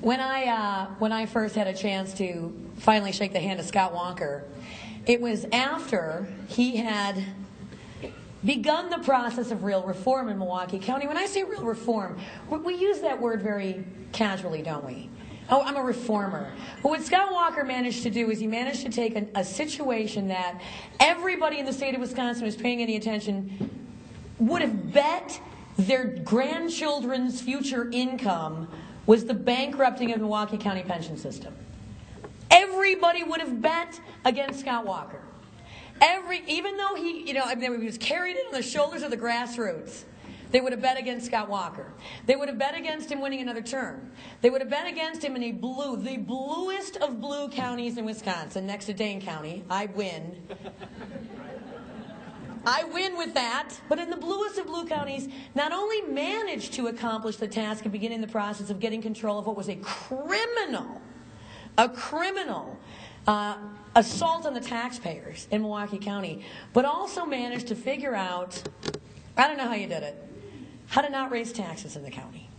When I first had a chance to finally shake the hand of Scott Walker, it was after he had begun the process of real reform in Milwaukee County. When I say real reform, we use that word very casually, don't we? Oh, I'm a reformer. But what Scott Walker managed to do is he managed to take a situation that everybody in the state of Wisconsin who's paying any attention would have bet their grandchildren's future income was the bankrupting of the Milwaukee County pension system. Everybody would have bet against Scott Walker. Even though he was carried in on the shoulders of the grassroots, they would have bet against Scott Walker. They would have bet against him winning another term. They would have bet against him in the bluest of blue counties in Wisconsin, next to Dane County. I win. I win with that, but in the bluest of blue counties, not only managed to accomplish the task of beginning the process of getting control of what was a criminal assault on the taxpayers in Milwaukee County, but also managed to figure out, I don't know how you did it, how to not raise taxes in the county.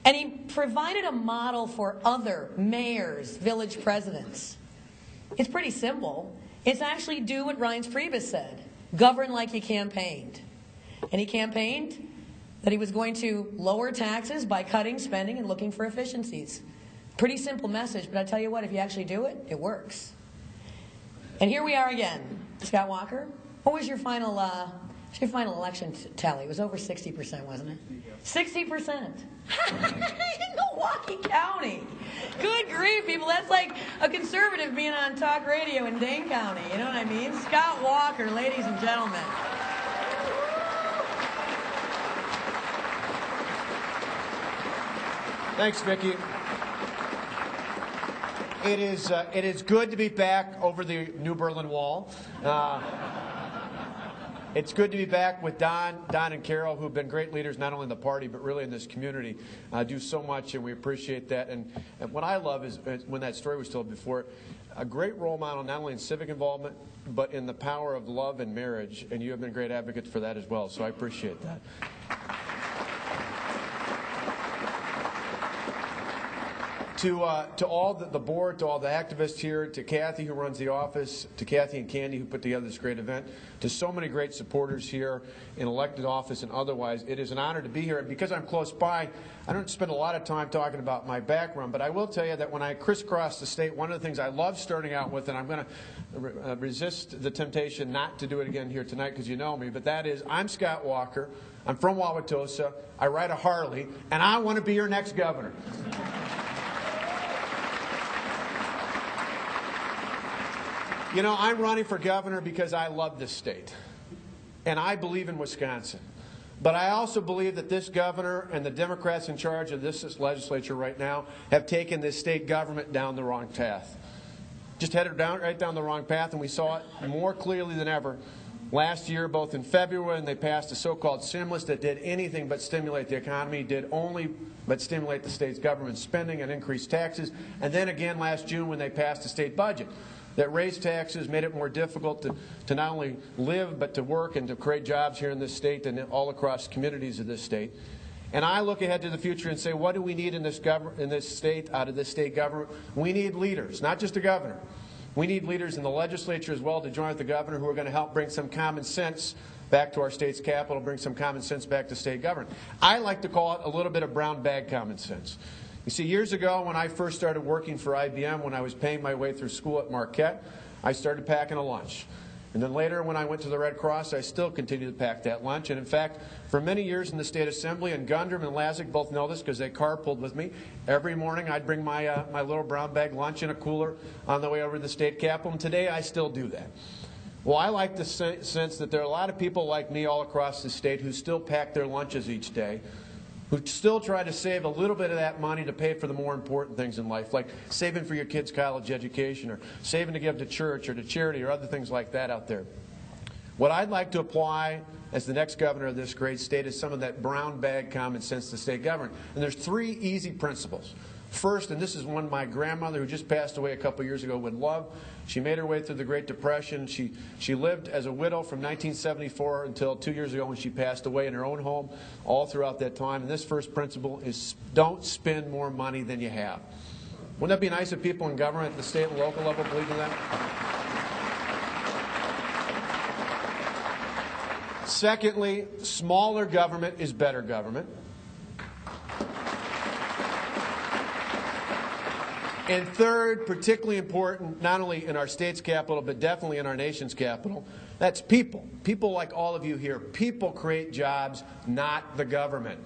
And he provided a model for other mayors, village presidents. It's pretty simple. It's actually do what Reince Priebus said. Govern like you campaigned. And he campaigned that he was going to lower taxes by cutting spending and looking for efficiencies. Pretty simple message, but I tell you what, if you actually do it, it works. And here we are again. Scott Walker, what was your final election tally? It was over 60%, wasn't it? 60%. In Milwaukee County. Good grief, people. That's like a conservative being on talk radio in Dane County. You know what I mean? Scott Walker, ladies and gentlemen. Thanks, Vicki. It is good to be back over the New Berlin Wall. It's good to be back with Don and Carol, who've been great leaders not only in the party but really in this community. Do so much, and we appreciate that. And what I love is when that story was told before, a great role model not only in civic involvement but in the power of love and marriage. And you have been great advocates for that as well. So I appreciate that. To all the board, to all the activists here, to Kathy who runs the office, to Kathy and Candy who put together this great event, to so many great supporters here in elected office and otherwise, it is an honor to be here. And because I'm close by, I don't spend a lot of time talking about my background, but I will tell you that when I crisscrossed the state, one of the things I love starting out with, and I'm going to resist the temptation not to do it again here tonight because you know me, but that is I'm Scott Walker, I'm from Waukesha, I ride a Harley, and I want to be your next governor. You know, I'm running for governor because I love this state, and I believe in Wisconsin. But I also believe that this governor and the Democrats in charge of this legislature right now have taken this state government down the wrong path. Just headed right down the wrong path, and we saw it more clearly than ever last year, both in February when they passed a so-called stimulus that did anything but stimulate the economy, did only but stimulate the state's government spending and increase taxes, and then again last June when they passed a state budget that raised taxes, made it more difficult to not only live but to work and to create jobs here in this state and all across communities of this state. And I look ahead to the future and say, what do we need in this state, out of this state government? We need leaders, not just a governor. We need leaders in the legislature as well to join with the governor who are going to help bring some common sense back to our state's capital, bring some common sense back to state government. I like to call it a little bit of brown bag common sense. You see, years ago when I first started working for IBM, when I was paying my way through school at Marquette, I started packing a lunch. And then later when I went to the Red Cross, I still continued to pack that lunch. And in fact, for many years in the State Assembly, and Gundrum and Lazick both know this because they carpooled with me, every morning I'd bring my little brown bag lunch in a cooler on the way over to the state capitol, and today I still do that. Well, I like the sense that there are a lot of people like me all across the state who still pack their lunches each day, who still try to save a little bit of that money to pay for the more important things in life, like saving for your kids' college education or saving to give to church or to charity or other things like that out there. What I'd like to apply as the next governor of this great state is some of that brown bag common sense to state government. And there's three easy principles. First, and this is one my grandmother, who just passed away a couple years ago, would love. She made her way through the Great Depression. She lived as a widow from 1974 until 2 years ago when she passed away in her own home all throughout that time. And this first principle is don't spend more money than you have. Wouldn't that be nice if people in government at the state and local level believed in that? Secondly, smaller government is better government. And third, particularly important, not only in our state's capital, but definitely in our nation's capital, that's people. People like all of you here. People create jobs, not the government.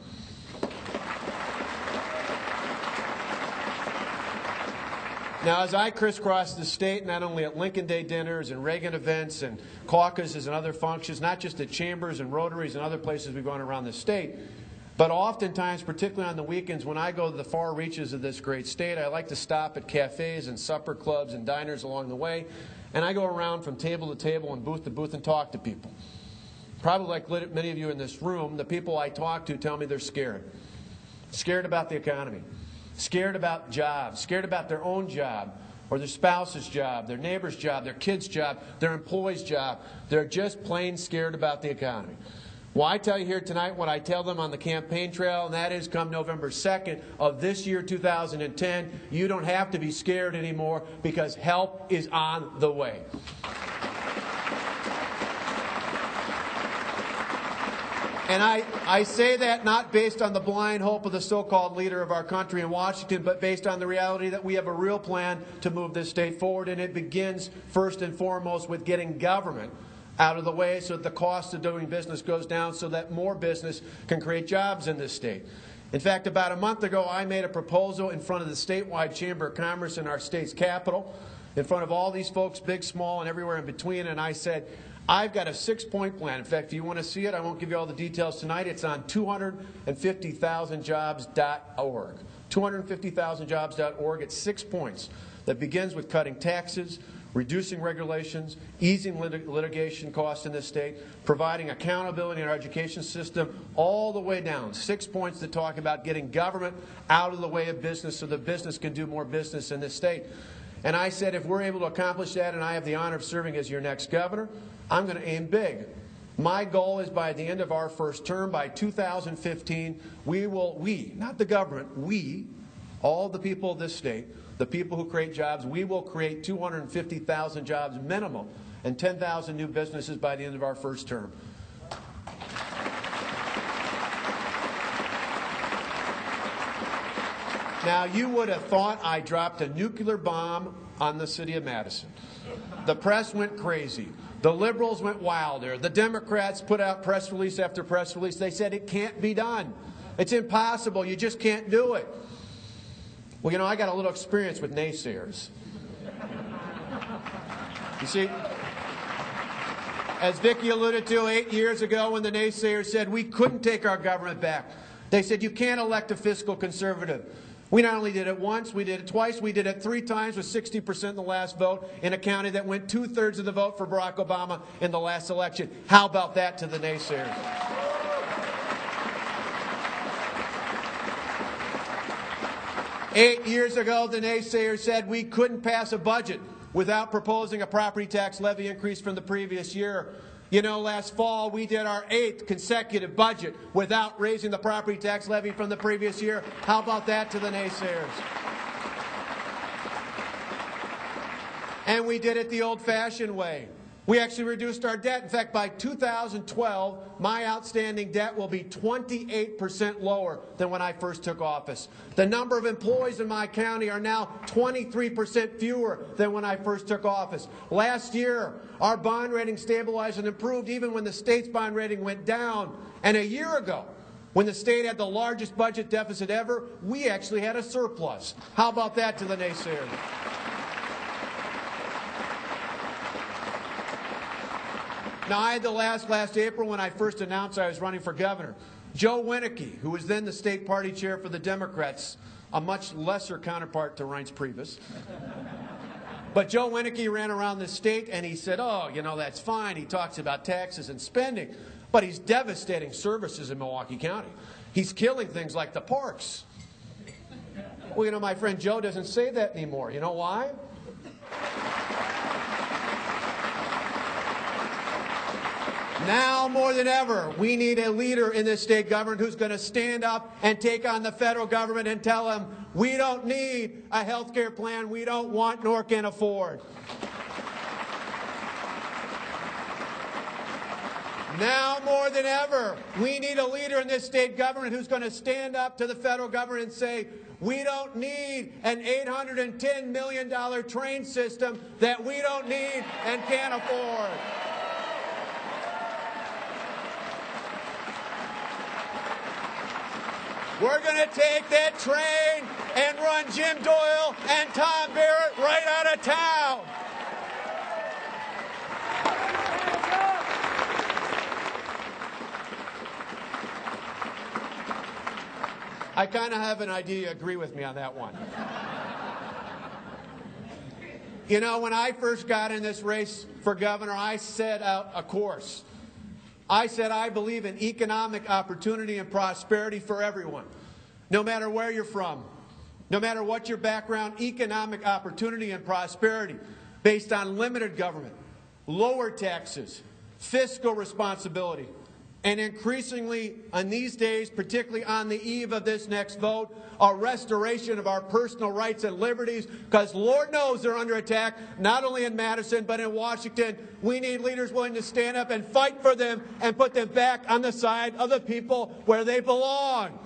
Now, as I crisscross the state, not only at Lincoln Day dinners and Reagan events and caucuses and other functions, not just at chambers and rotaries and other places we've gone around the state, but oftentimes, particularly on the weekends, when I go to the far reaches of this great state, I like to stop at cafes and supper clubs and diners along the way, and I go around from table to table and booth to booth and talk to people. Probably like many of you in this room, the people I talk to tell me they're scared. Scared about the economy. Scared about jobs. Scared about their own job or their spouse's job, their neighbor's job, their kid's job, their employee's job. They're just plain scared about the economy. Well, I tell you here tonight what I tell them on the campaign trail, and that is come November 2nd of this year, 2010, you don't have to be scared anymore because help is on the way. And I say that not based on the blind hope of the so-called leader of our country in Washington, but based on the reality that we have a real plan to move this state forward, and it begins first and foremost with getting government out of the way so that the cost of doing business goes down so that more business can create jobs in this state. In fact, about a month ago, I made a proposal in front of the statewide Chamber of Commerce in our state's capital, in front of all these folks, big, small, and everywhere in between, and I said, I've got a 6-point plan. In fact, if you want to see it, I won't give you all the details tonight. It's on 250,000jobs.org. 250,000jobs.org. It's 6 points that begins with cutting taxes, reducing regulations, easing litigation costs in this state, providing accountability in our education system, all the way down. 6 points that talk about getting government out of the way of business so that business can do more business in this state. And I said, if we're able to accomplish that, and I have the honor of serving as your next governor, I'm going to aim big. My goal is by the end of our first term, by 2015, we, not the government, we, all the people of this state, the people who create jobs, we will create 250,000 jobs minimum and 10,000 new businesses by the end of our first term. Now, you would have thought I dropped a nuclear bomb on the city of Madison. The press went crazy. The liberals went wilder. The Democrats put out press release after press release. They said it can't be done. It's impossible. You just can't do it. Well, you know, I got a little experience with naysayers. You see, as Vicki alluded to 8 years ago when the naysayers said we couldn't take our government back, they said you can't elect a fiscal conservative. We not only did it once, we did it twice, we did it 3 times with 60% in the last vote in a county that went 2/3 of the vote for Barack Obama in the last election. How about that to the naysayers? Eight years ago, the naysayers said we couldn't pass a budget without proposing a property tax levy increase from the previous year. You know, last fall, we did our 8th consecutive budget without raising the property tax levy from the previous year. How about that to the naysayers? And we did it the old-fashioned way. We actually reduced our debt. In fact, by 2012, my outstanding debt will be 28% lower than when I first took office. The number of employees in my county are now 23% fewer than when I first took office. Last year, our bond rating stabilized and improved even when the state's bond rating went down. And a year ago, when the state had the largest budget deficit ever, we actually had a surplus. How about that to the naysayers? Now, I had the last April when I first announced I was running for governor. Joe Winnicke, who was then the state party chair for the Democrats, a much lesser counterpart to Reince Priebus. But Joe Winnicke ran around the state and he said, oh, you know, that's fine. He talks about taxes and spending, but he's devastating services in Milwaukee County. He's killing things like the parks. Well, you know, my friend Joe doesn't say that anymore. You know why? Now more than ever, we need a leader in this state government who's going to stand up and take on the federal government and tell them, we don't need a health care plan we don't want nor can afford. Now more than ever, we need a leader in this state government who's going to stand up to the federal government and say, we don't need an $810 million train system that we don't need and can't afford. We're going to take that train and run Jim Doyle and Tom Barrett right out of town. I kind of have an idea you agree with me on that one. You know, when I first got in this race for governor, I set out a course. I said I believe in economic opportunity and prosperity for everyone, no matter where you're from, no matter what your background, economic opportunity and prosperity based on limited government, lower taxes, fiscal responsibility, and increasingly in these days, particularly on the eve of this next vote, a restoration of our personal rights and liberties, because Lord knows they're under attack, not only in Madison, but in Washington. We need leaders willing to stand up and fight for them and put them back on the side of the people where they belong.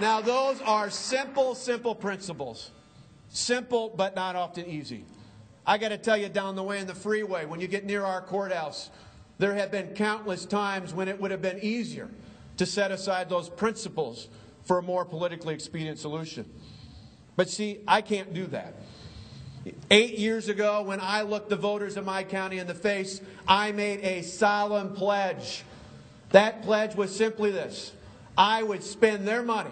Now, those are simple, simple principles. Simple, but not often easy. I got to tell you, down the way in the freeway, when you get near our courthouse, there have been countless times when it would have been easier to set aside those principles for a more politically expedient solution. But see, I can't do that. 8 years ago, when I looked the voters of my county in the face, I made a solemn pledge. That pledge was simply this: I would spend their money,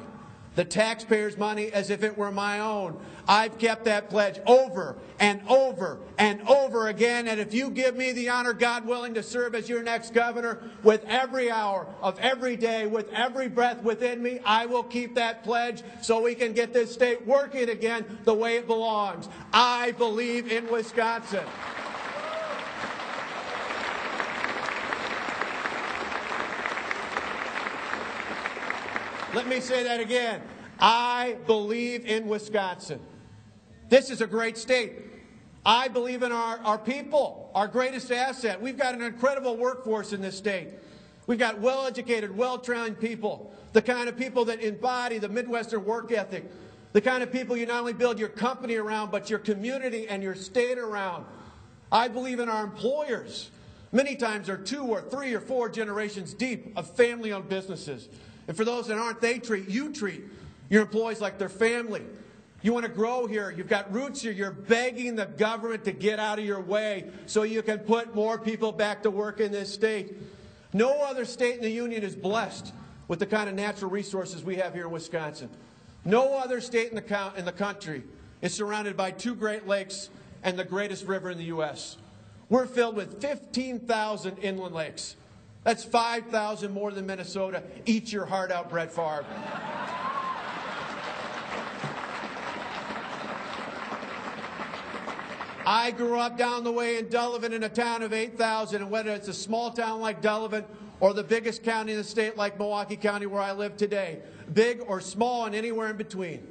the taxpayers' money, as if it were my own. I've kept that pledge over and over and over again. And if you give me the honor, God willing, to serve as your next governor, with every hour of every day, with every breath within me, I will keep that pledge so we can get this state working again the way it belongs. I believe in Wisconsin. Let me say that again. I believe in Wisconsin. This is a great state. I believe in our people, our greatest asset. We've got an incredible workforce in this state. We've got well-educated, well-trained people, the kind of people that embody the Midwestern work ethic, the kind of people you not only build your company around, but your community and your state around. I believe in our employers. Many times they're 2 or 3 or 4 generations deep of family-owned businesses. And for those that aren't, you treat your employees like their family. You want to grow here. You've got roots here. You're begging the government to get out of your way so you can put more people back to work in this state. No other state in the union is blessed with the kind of natural resources we have here in Wisconsin. No other state in the country is surrounded by 2 Great Lakes and the greatest river in the U.S. We're filled with 15,000 inland lakes. That's 5,000 more than Minnesota. Eat your heart out, Brett Favre. I grew up down the way in Delavan in a town of 8,000, and whether it's a small town like Delavan or the biggest county in the state like Milwaukee County where I live today, big or small and anywhere in between,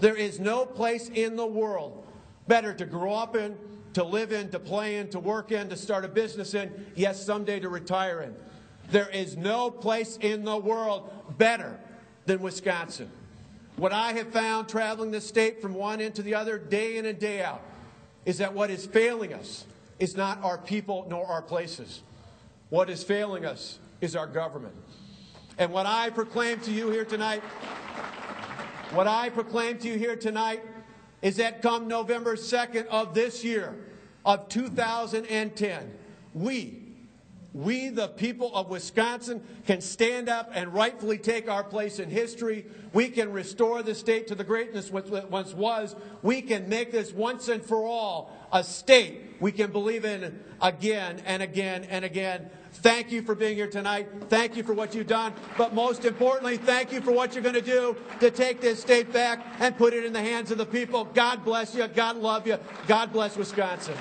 there is no place in the world better to grow up in, to live in, to play in, to work in, to start a business in, yes, someday to retire in. There is no place in the world better than Wisconsin. What I have found traveling this state from one end to the other, day in and day out, is that what is failing us is not our people nor our places. What is failing us is our government. And what I proclaim to you here tonight, is that come November 2nd of this year, of 2010, we, we, the people of Wisconsin, can stand up and rightfully take our place in history. We can restore the state to the greatness it once was. We can make this once and for all a state we can believe in again and again and again. Thank you for being here tonight. Thank you for what you've done. But most importantly, thank you for what you're going to do to take this state back and put it in the hands of the people. God bless you. God love you. God bless Wisconsin.